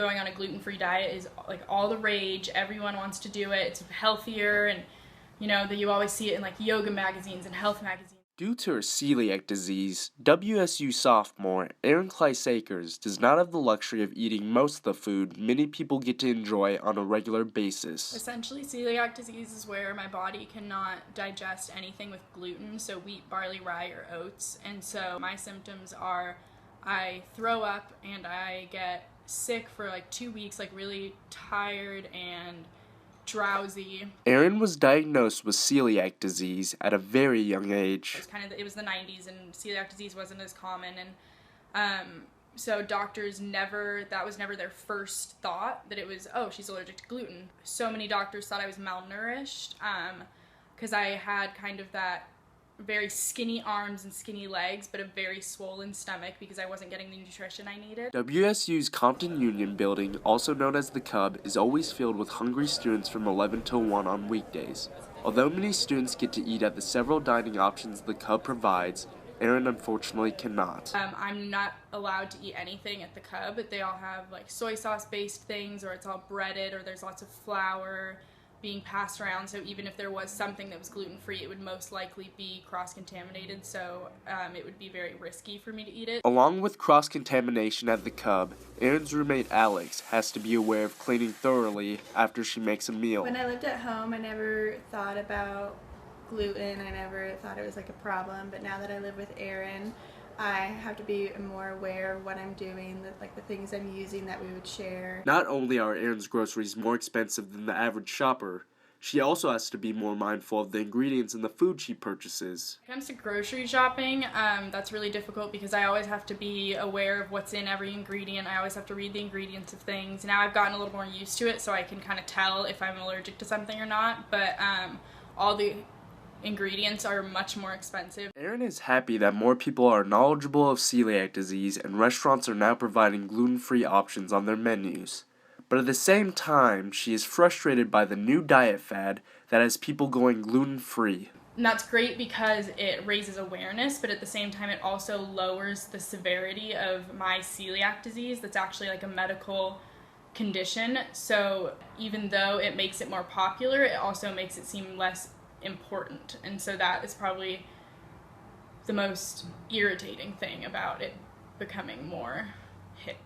Going on a gluten-free diet is like all the rage. Everyone wants to do it. It's healthier, and that you always see it in like yoga magazines and health magazines. Due to her celiac disease, WSU sophomore Erin does not have the luxury of eating most of the food many people get to enjoy on a regular basis. Essentially, celiac disease is where my body cannot digest anything with gluten, so wheat, barley, rye, or oats. And so my symptoms are I throw up and I get sick for like 2 weeks, like really tired and drowsy. Erin was diagnosed with celiac disease at a very young age. It was the 90s, and celiac disease wasn't as common, and so doctors that was never their first thought, that it was, oh, she's allergic to gluten. So many doctors thought I was malnourished, because I had kind of that very skinny arms and skinny legs, but a very swollen stomach because I wasn't getting the nutrition I needed. WSU's Compton Union building, also known as the Cub, is always filled with hungry students from 11 till 1 on weekdays. Although many students get to eat at the several dining options the Cub provides, Erin unfortunately cannot. I'm not allowed to eat anything at the Cub. They all have like soy sauce based things, or it's all breaded, or there's lots of flour being passed around, so even if there was something that was gluten-free, it would most likely be cross-contaminated, so it would be very risky for me to eat it. Along with cross-contamination at the Cub, Erin's roommate Alex has to be aware of cleaning thoroughly after she makes a meal. When I lived at home, I never thought about gluten. I never thought it was like a problem, but now that I live with Erin, I have to be more aware of what I'm doing, the things I'm using that we would share. Not only are Erin's groceries more expensive than the average shopper, she also has to be more mindful of the ingredients in the food she purchases. When it comes to grocery shopping, that's really difficult because I always have to be aware of what's in every ingredient. I always have to read the ingredients of things. Now I've gotten a little more used to it, so I can kind of tell if I'm allergic to something or not, but all the ingredients are much more expensive. Erin is happy that more people are knowledgeable of celiac disease and restaurants are now providing gluten-free options on their menus. But at the same time, she is frustrated by the new diet fad that has people going gluten-free. And that's great because it raises awareness, but at the same time it also lowers the severity of my celiac disease. That's actually like a medical condition. So even though it makes it more popular, it also makes it seem less important, and so that is probably the most irritating thing about it becoming more hip.